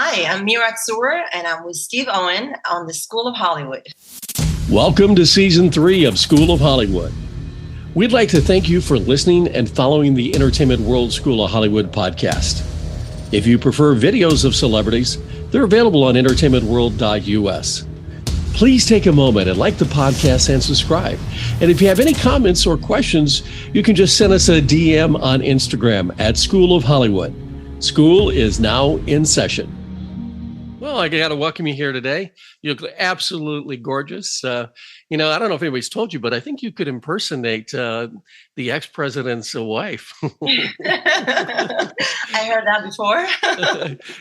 Hi, I'm Mira Tzur, and I'm with Steve Owen on the School of Hollywood. Welcome to Season 3 of School of Hollywood. We'd like to thank you for listening and following the Entertainment World School of Hollywood podcast. If you prefer videos of celebrities, they're available on entertainmentworld.us. Please take a moment and like the podcast and subscribe. And if you have any comments or questions, you can just send us a DM on Instagram at School of Hollywood. School is now in session. Well, I got to welcome you here today. You look absolutely gorgeous. I don't know if anybody's told you, but I think you could impersonate the ex-president's wife. I heard that before.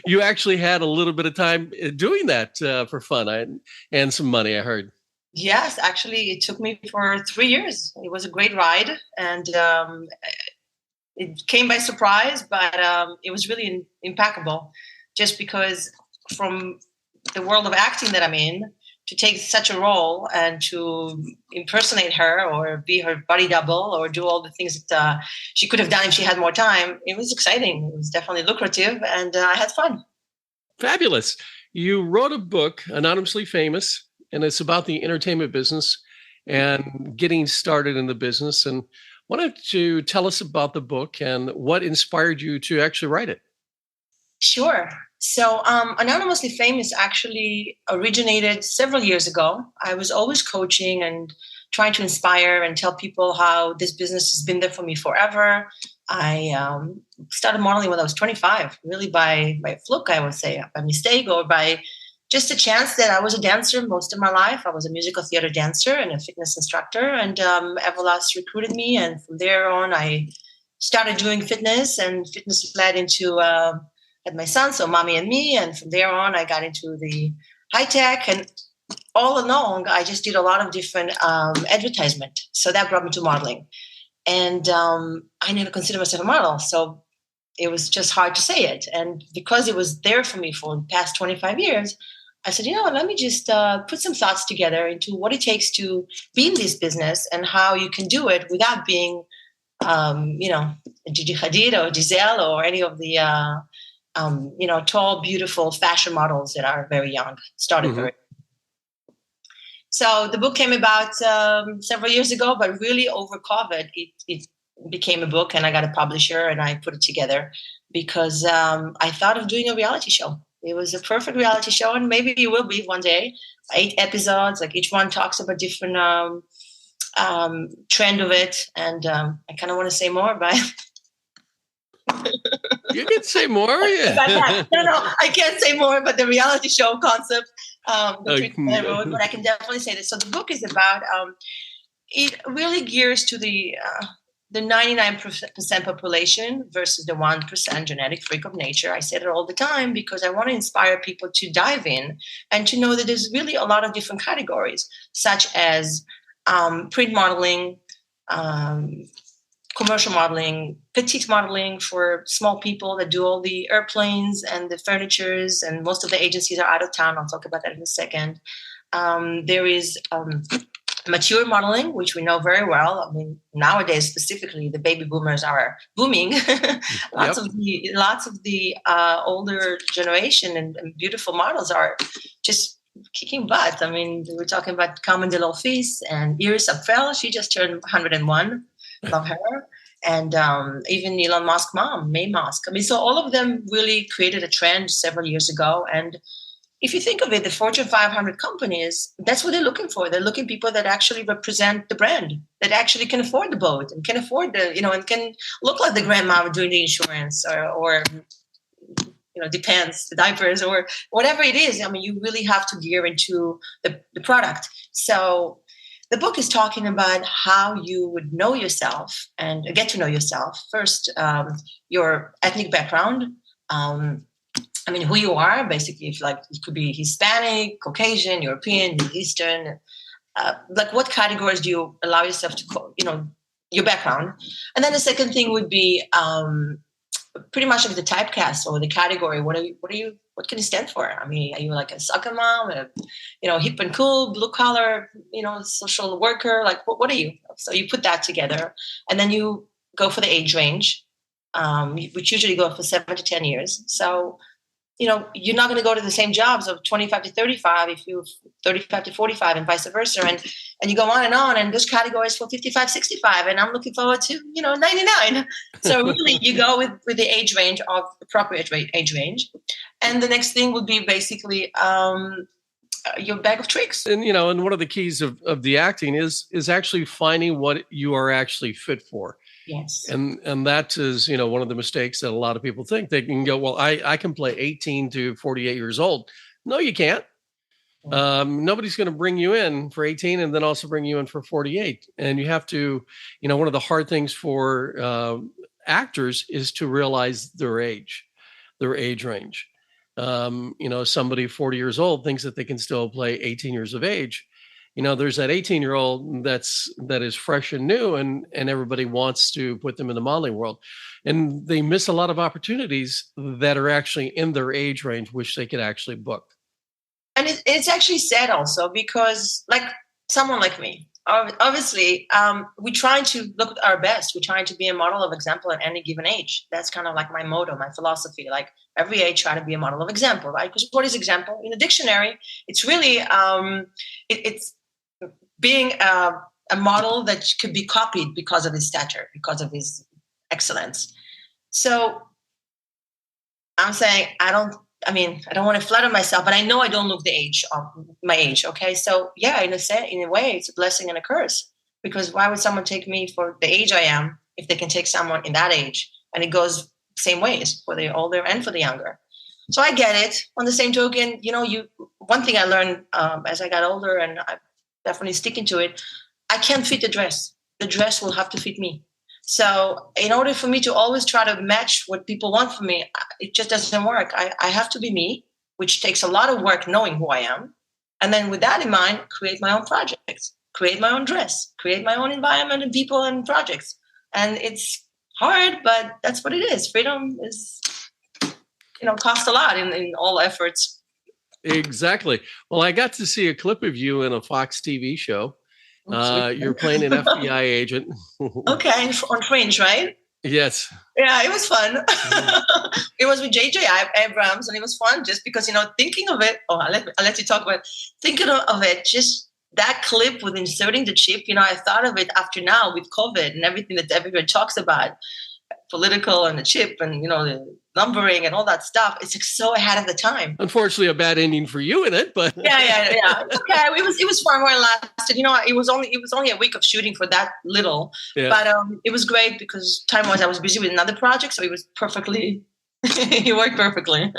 You actually had a little bit of time doing that for fun and some money, I heard. Yes, actually, it took me for 3 years. It was a great ride, and it came by surprise, but it was really impeccable just because from the world of acting that I'm in, to take such a role and to impersonate her or be her body double or do all the things that she could have done if she had more time, it was exciting. It was definitely lucrative, and I had fun. Fabulous. You wrote a book, Anonymously Famous, and it's about the entertainment business and getting started in the business. And why don't you tell us about the book and what inspired you to actually write it? Sure. So Anonymously Famous actually originated several years ago. I was always coaching and trying to inspire and tell people how this business has been there for me forever. I started modeling when I was 25, really by fluke, I would say, by mistake or by just a chance that I was a dancer most of my life. I was a musical theater dancer and a fitness instructor, and FLOTUS recruited me. And from there on, I started doing fitness, and fitness led into had my son, so mommy and me. And from there on, I got into the high tech, and all along, I just did a lot of different advertisement. So that brought me to modeling. And I never considered myself a model. So it was just hard to say it. And because it was there for me for the past 25 years, I said, let me just put some thoughts together into what it takes to be in this business and how you can do it without being, Gigi Hadid or Giselle or any of the tall, beautiful fashion models that are very young, started very. So the book came about several years ago, but really over COVID, it became a book, and I got a publisher and I put it together because I thought of doing a reality show. It was a perfect reality show, and maybe it will be one day. 8 episodes, like each one talks about different trend of it, and I kind of want to say more, but you can say more, yeah. No, I can't say more about the reality show concept. But I can definitely say this. So the book is about, it really gears to the 99% population versus the 1% genetic freak of nature. I say it all the time because I want to inspire people to dive in and to know that there's really a lot of different categories, such as print modeling, commercial modeling, petite modeling for small people that do all the airplanes and the furnitures, and most of the agencies are out of town. I'll talk about that in a second. There is mature modeling, which we know very well. I mean, nowadays specifically, the baby boomers are booming. Lots of the older generation and beautiful models are just kicking butt. I mean, we're talking about Carmen de Lofis and Iris Apfel. She just turned 101. Love her. And even Elon Musk mom, May Musk. I mean, so all of them really created a trend several years ago. And if you think of it, the Fortune 500 companies, that's what they're looking for. They're looking for people that actually represent the brand, that actually can afford the boat and can afford and can look like the grandma doing the insurance or depends, the diapers or whatever it is. I mean, you really have to gear into the product. So the book is talking about how you would know yourself and get to know yourself. First, your ethnic background. Who you are, basically, if it could be Hispanic, Caucasian, European, Middle Eastern. What categories do you allow yourself to, your background? And then the second thing would be pretty much like the typecast or the category. What can you stand for? I mean, are you like a soccer mom, hip and cool, blue collar, social worker? Like, what are you? So you put that together, and then you go for the age range, which usually go for 7 to 10 years. So you're not going to go to the same jobs of 25 to 35 if you 35 to 45 and vice versa. And you go on. And those categories for 55, 65. And I'm looking forward to, 99. So really you go with the age range of appropriate age range. And the next thing would be basically your bag of tricks. And, and one of the keys of the acting is actually finding what you are actually fit for. Yes. And that is, one of the mistakes that a lot of people think. They can go, well, I can play 18 to 48 years old. No, you can't. Nobody's going to bring you in for 18 and then also bring you in for 48. And you have to, one of the hard things for actors is to realize their age range. Somebody 40 years old thinks that they can still play 18 years of age. There's that 18-year-old that is fresh and new, and everybody wants to put them in the modeling world. And they miss a lot of opportunities that are actually in their age range, which they could actually book. And it's actually sad also because, like someone like me, obviously, we try to look our best. We're trying to be a model of example at any given age. That's kind of like my motto, my philosophy. Like every age, try to be a model of example, right? Because what is example? In the dictionary, it's really, it's being a model that could be copied because of his stature, because of his excellence. So I'm saying I don't want to flatter myself, but I know I don't look the age of my age. Okay. So yeah, in a way, it's a blessing and a curse, because why would someone take me for the age I am if they can take someone in that age? And it goes same ways for the older and for the younger. So I get it. On the same token, one thing I learned as I got older, and I'm definitely sticking to it, I can't fit the dress. The dress will have to fit me. So in order for me to always try to match what people want from me, it just doesn't work. I have to be me, which takes a lot of work knowing who I am. And then with that in mind, create my own projects, create my own dress, create my own environment and people and projects. And it's hard, but that's what it is. Freedom is, costs a lot in all efforts. Exactly. Well, I got to see a clip of you in a Fox TV show. You're playing an FBI agent. Okay, on Fringe, right? Yes. Yeah, it was fun. It was with J.J. Abrams, and it was fun just because, thinking of it. I'll let you talk about it. Thinking of it, just that clip with inserting the chip, I thought of it after now with COVID and everything that everyone talks about, political and the chip and, the numbering and all that stuff. It's like so ahead of the time. Unfortunately, a bad ending for you in it, but yeah. Okay, it was fun while it lasted. It was only a week of shooting for that little, but it was great because time-wise I was busy with another project, so it was perfectly. It worked perfectly.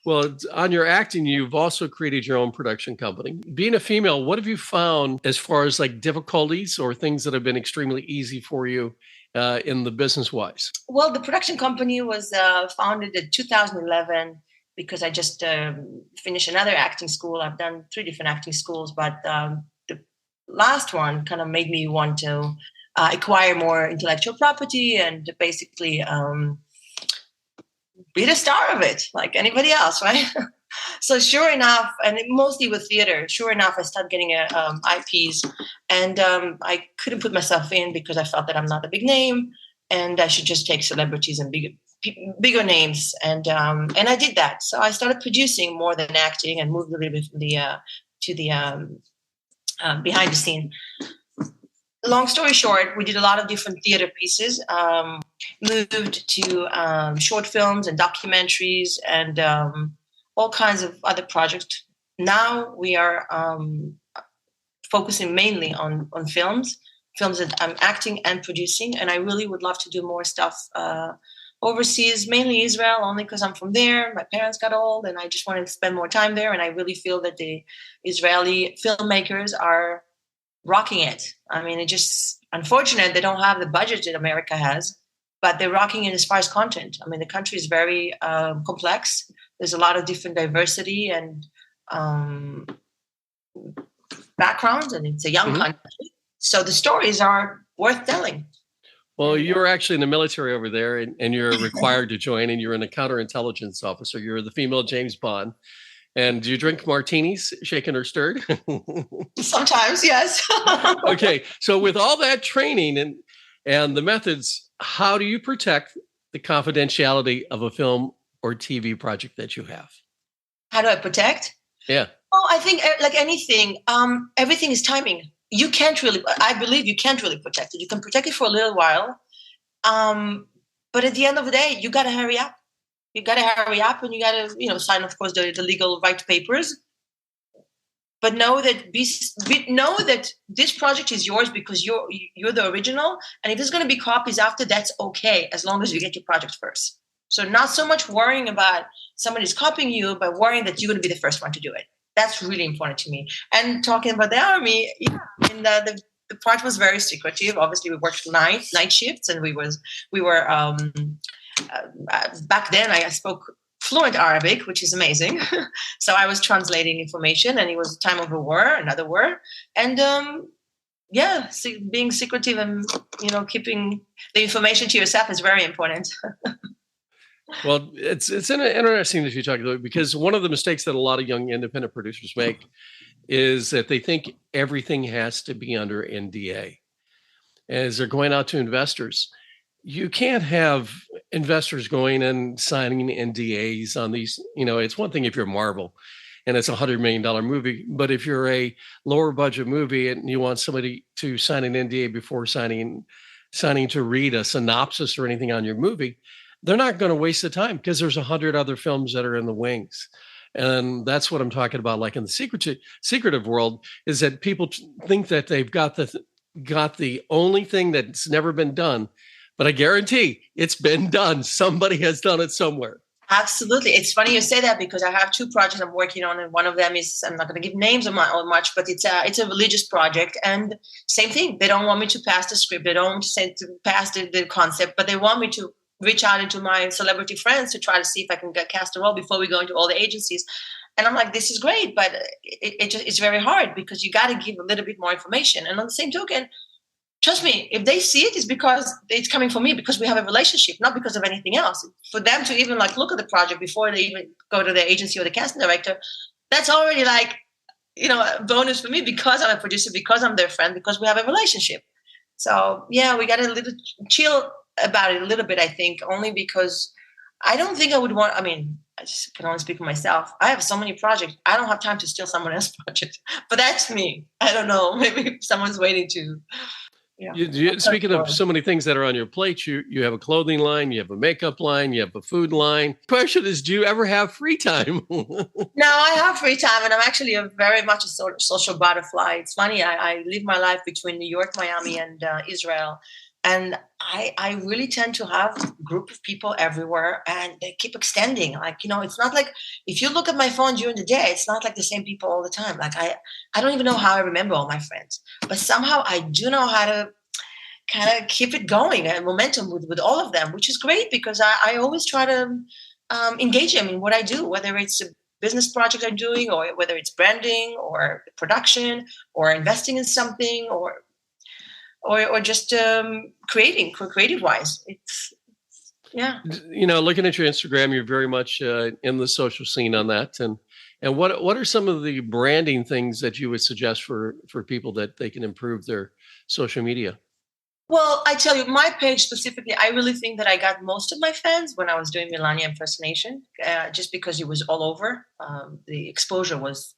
Well, on your acting, you've also created your own production company. Being a female, what have you found as far as like difficulties or things that have been extremely easy for you in the business-wise? Well, the production company was founded in 2011 because I just finished another acting school. I've done 3 different acting schools, but the last one kind of made me want to acquire more intellectual property and basically be the star of it, like anybody else, right? So sure enough, and mostly with theater, sure enough, I started getting IPs, and I couldn't put myself in because I felt that I'm not a big name, and I should just take celebrities and bigger names, and I did that. So I started producing more than acting, and moved a little bit from to the behind the scene. Long story short, we did a lot of different theater pieces, moved to short films and documentaries and all kinds of other projects. Now we are focusing mainly on films that I'm acting and producing. And I really would love to do more stuff overseas, mainly Israel, only because I'm from there. My parents got old and I just wanted to spend more time there. And I really feel that the Israeli filmmakers are rocking it. I mean, it's just unfortunate they don't have the budget that America has, but they're rocking it as far as content. I mean, the country is very complex. There's a lot of different diversity and backgrounds, and it's a young country. So the stories are worth telling. Well, you're actually in the military over there, and you're required to join, and you're a counterintelligence officer. You're the female James Bond. And do you drink martinis, shaken or stirred? Sometimes, yes. Okay. So with all that training and the methods, how do you protect the confidentiality of a film or TV project that you have? How do I protect? Yeah. Oh, I think like anything, everything is timing. You can't really, I believe you can't really protect it. You can protect it for a little while. But at the end of the day, you got to hurry up. You got to hurry up and you got to, sign, of course, the legal right papers. But know that know that this project is yours because you're the original. And if there's going to be copies after, that's okay, as long as you get your project first. So not so much worrying about somebody's copying you, but worrying that you're going to be the first one to do it. That's really important to me. And talking about the army, the part was very secretive. Obviously, we worked night shifts, and we were back then. I spoke fluent Arabic, which is amazing. So I was translating information, and it was time of a war, another war, and being secretive and keeping the information to yourself is very important. Well, it's interesting that you talk about it, because one of the mistakes that a lot of young independent producers make is that they think everything has to be under NDA. As they're going out to investors, you can't have investors going and signing NDAs on these. It's one thing if you're Marvel and it's $100 million movie, but if you're a lower budget movie and you want somebody to sign an NDA before signing to read a synopsis or anything on your movie, they're not going to waste the time because there's 100 other films that are in the wings. And that's what I'm talking about. Like in the secretive world, is that people think that they've got the only thing that's never been done, but I guarantee it's been done. Somebody has done it somewhere. Absolutely. It's funny you say that because I have two projects I'm working on, and one of them is, I'm not going to give names or much, but it's a religious project. And same thing. They don't want me to pass the script. They don't want me to pass the concept, but they want me to reach out into my celebrity friends to try to see if I can get cast a role before we go into all the agencies. And I'm like, this is great, but it's very hard because you got to give a little bit more information. And on the same token, trust me, if they see it, it's because it's coming from me, because we have a relationship, not because of anything else. For them to even look at the project before they even go to the agency or the casting director, that's already a bonus for me, because I'm a producer, because I'm their friend, because we have a relationship. So yeah, we got a little chill about it a little bit, I think, only because I don't think I would want, I just can only speak for myself. I have so many projects. I don't have time to steal someone else's project, but that's me. I don't know. Maybe someone's waiting to. Yeah. Speaking of so many things that are on your plate, you have a clothing line, you have a makeup line, you have a food line. Question is, do you ever have free time? No, I have free time, and I'm actually very much a social butterfly. It's funny. I live my life between New York, Miami, and Israel. And I really tend to have a group of people everywhere, and they keep extending. It's not like, if you look at my phone during the day, it's not like the same people all the time. I don't even know how I remember all my friends, but somehow I do know how to kind of keep it going and momentum with all of them, which is great because I always try to engage them in what I do, whether it's a business project I'm doing, or whether it's branding or production or investing in something or just creating creative wise. It's looking at your Instagram, you're very much in the social scene on that. And what are some of the branding things that you would suggest for people that they can improve their social media? Well, I tell you, my page specifically, I really think that I got most of my fans when I was doing Melania impersonation, just because it was all over. The exposure was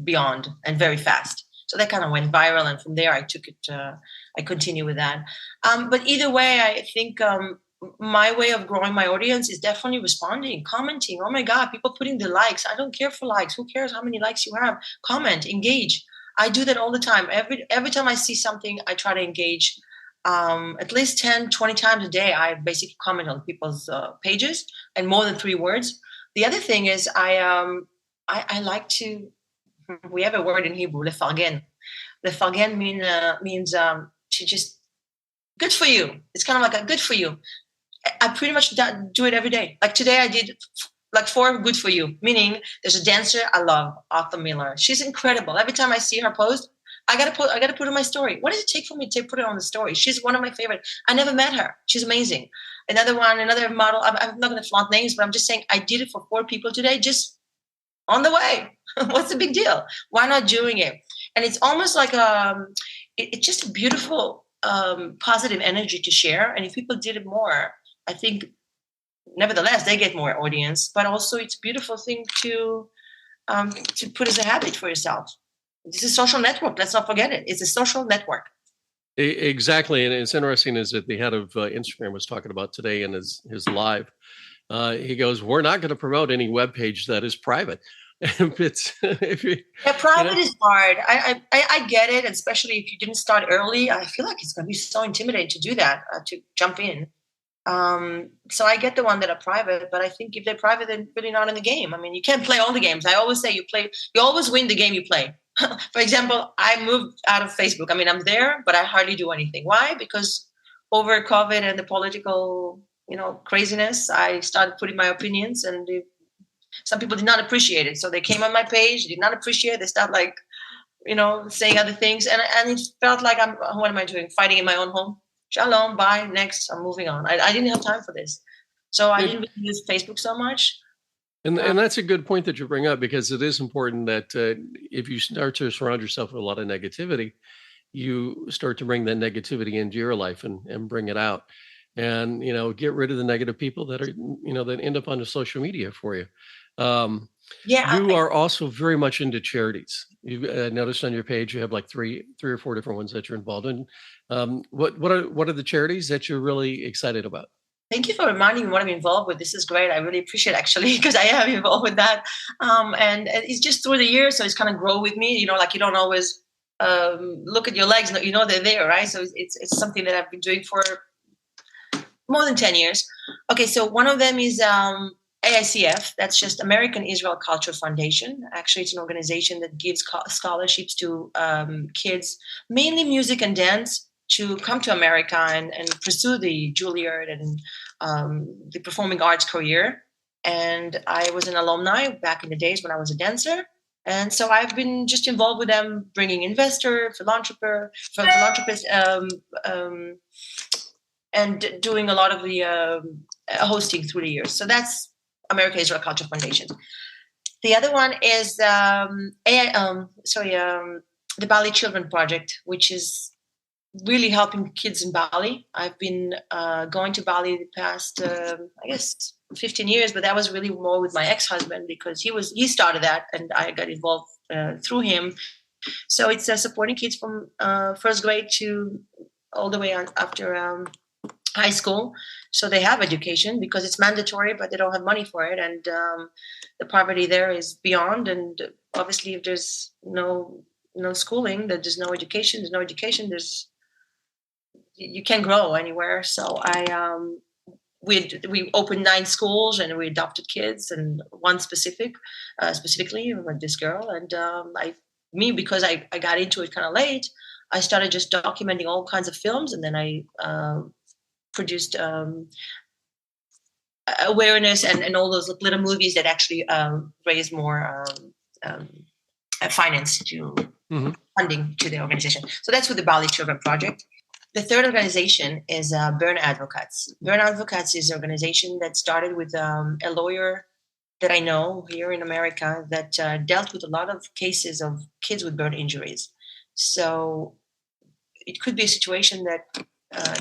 beyond and very fast. So that kind of went viral. And from there, I took it, I continue with that. But either way, I think my way of growing my audience is definitely responding, commenting. Oh my God, people putting the likes. I don't care for likes. Who cares how many likes you have? Comment, engage. I do that all the time. Every time I see something, I try to engage. At least 10, 20 times a day, I basically comment on people's pages, and more than 3 words. The other thing is I like to, we have a word in Hebrew, lefargen. Lefargen means to just, good for you. It's kind of like a good for you. I pretty much do it every day. Like today I did 4 good for you, meaning there's a dancer I love, Arthur Miller. She's incredible. Every time I see her post, I gotta put it on my story. What does it take for me to put it on the story? She's one of my favorite. I never met her. She's amazing. Another model. I'm not going to flaunt names, but I'm just saying I did it for 4 people today, just on the way. What's the big deal? Why not doing it? And it's almost like it's just a beautiful, positive energy to share. And if people did it more, I think nevertheless, they get more audience, but also it's a beautiful thing to put as a habit for yourself. This is a social network. Let's not forget it. It's a social network. Exactly. And it's interesting is that the head of Instagram was talking about today in his live. He goes, we're not going to promote any web page that is private. Private is hard. I get it, especially if you didn't start early. I feel like it's going to be so intimidating to do that, to jump in. So I get the one that are private, but I think if they're private, they're really not in the game. I mean, you can't play all the games. I always say you always win the game you play. For example, I moved out of Facebook. I mean, I'm there, but I hardly do anything. Why? Because over COVID and the political, craziness, I started putting my opinions, and some people did not appreciate it. So they came on my page, did not appreciate it. They started saying other things. And it felt like what am I doing? Fighting in my own home. Shalom, bye, next, I'm moving on. I didn't have time for this. So I didn't really use Facebook so much. And that's a good point that you bring up, because it is important that if you start to surround yourself with a lot of negativity, you start to bring that negativity into your life and bring it out. And, get rid of the negative people that are, that end up on the social media for you. You are also very much into charities. You've noticed on your page, you have like three or four different ones that you're involved in. What are the charities that you're really excited about? Thank you for reminding me what I'm involved with. This is great. I really appreciate it, actually, because I am involved with that. And it's just through the years, so it's kind of grow with me. Like you don't always look at your legs, they're there, right? So it's something that I've been doing for more than 10 years. Okay, so one of them is AICF. That's just American Israel Culture Foundation. Actually, it's an organization that gives scholarships to kids, mainly music and dance, to come to America and pursue the Juilliard and the performing arts career. And I was an alumni back in the days when I was a dancer. And so I've been just involved with them, bringing philanthropists, and doing a lot of the hosting through the years. So that's American Israel Culture Foundation. The other one is the Bali Children Project, which is really helping kids in Bali. I've been going to Bali the past, 15 years, but that was really more with my ex-husband, because he started that and I got involved through him. So it's supporting kids from first grade to all the way on after high school. So they have education because it's mandatory, but they don't have money for it. And the poverty there is beyond. And obviously if there's no schooling, there's no education, you can't grow anywhere. So we opened 9 schools and we adopted kids, and one specifically with this girl. And because I got into it kind of late, I started just documenting all kinds of films, and then I produced awareness and all those little movies that actually raise more finance to funding to the organization. So that's with the Bali Children Project. The third organization is Burn Advocates. Burn Advocates is an organization that started with a lawyer that I know here in America that dealt with a lot of cases of kids with burn injuries. So it could be a situation that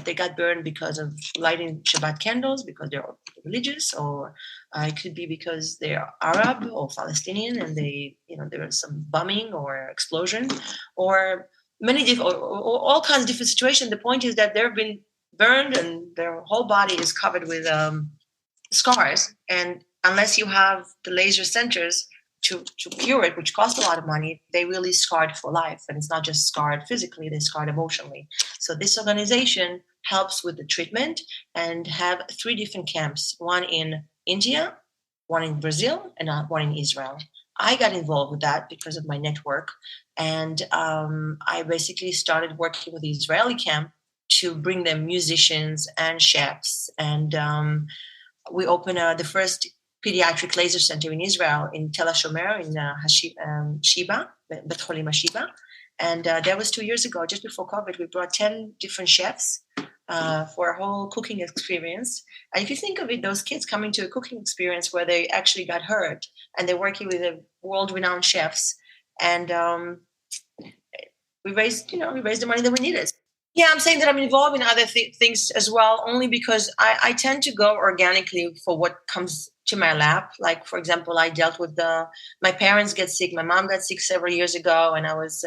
they got burned because of lighting Shabbat candles, because they're religious, or it could be because they're Arab or Palestinian and there was some bombing or explosion, or all kinds of different situations. The point is that they've been burned and their whole body is covered with scars. And unless you have the laser centers to cure it, which cost a lot of money, they really scarred for life. And it's not just scarred physically, they're scarred emotionally. So this organization helps with the treatment and have 3 different camps, one in India, one in Brazil, and one in Israel. I got involved with that because of my network. And I basically started working with the Israeli camp to bring them musicians and chefs. And we opened the first pediatric laser center in Israel in Tel HaShomer in Shiba, Bet Cholim HaShiba. And that was 2 years ago, just before COVID. We brought 10 different chefs for a whole cooking experience. And if you think of it, those kids coming to a cooking experience where they actually got hurt and they're working with the world-renowned chefs. And we raised the money that we needed. Yeah, I'm saying that I'm involved in other things as well, only because I tend to go organically for what comes to my lap. Like, for example, I dealt with my parents get sick. My mom got sick several years ago, and I was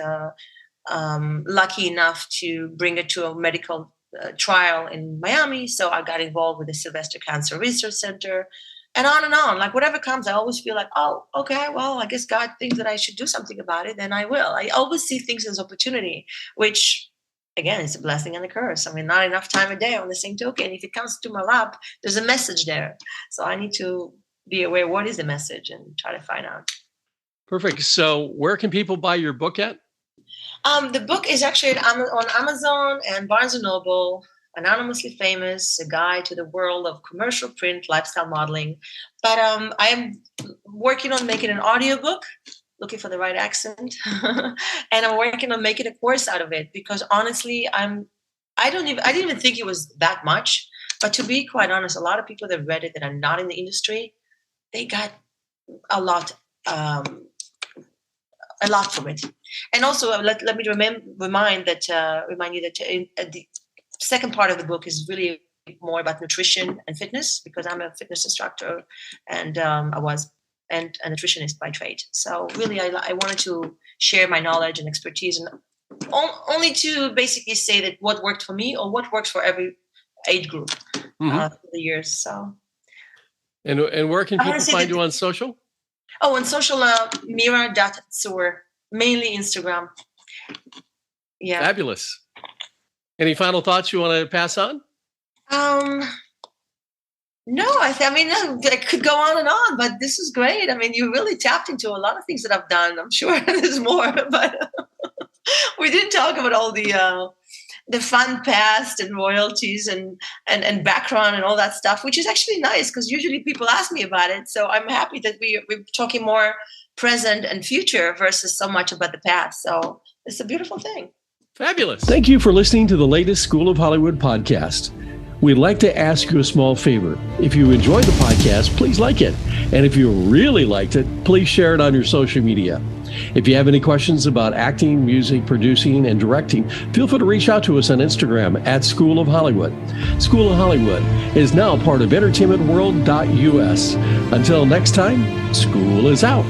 lucky enough to bring her to a medical trial in Miami. So I got involved with the Sylvester Cancer Research Center, and on and on. Like, whatever comes, I always feel like, oh, okay, well, I guess God thinks that I should do something about it, then I will. I always see things as opportunity, which, again, it's a blessing and a curse. I mean, not enough time a day on the same token. If it comes to my lap, there's a message there. So I need to be aware what is the message and try to find out. Perfect. So where can people buy your book at? The book is actually on Amazon and Barnes & Noble, Anonymously Famous, A Guide to the World of Commercial Print Lifestyle Modeling. But I am working on making an audiobook, looking for the right accent. And I'm working on making a course out of it, because honestly, I didn't even think it was that much. But to be quite honest, a lot of people that read it that are not in the industry, they got a lot from it. And also, let me remind you that the second part of the book is really more about nutrition and fitness, because I'm a fitness instructor and I was a nutritionist by trade. So really, I wanted to share my knowledge and expertise, and only to basically say that what worked for me or what works for every age group through the years. So, and where can people find you on social? Oh, on social, Mira Tzur, mainly Instagram. Yeah, fabulous. Any final thoughts you want to pass on? No, I mean, I could go on, but this is great. I mean, you really tapped into a lot of things that I've done. I'm sure there's more, but we didn't talk about all the fun past and royalties and background and all that stuff, which is actually nice, because usually people ask me about it. So I'm happy that we're talking more present and future versus so much about the past. So it's a beautiful thing. Fabulous. Thank you for listening to the latest School of Hollywood podcast. We'd like to ask you a small favor. If you enjoyed the podcast, please like it. And if you really liked it, please share it on your social media. If you have any questions about acting, music, producing, and directing, feel free to reach out to us on Instagram at School of Hollywood. School of Hollywood is now part of entertainmentworld.us. Until next time, school is out.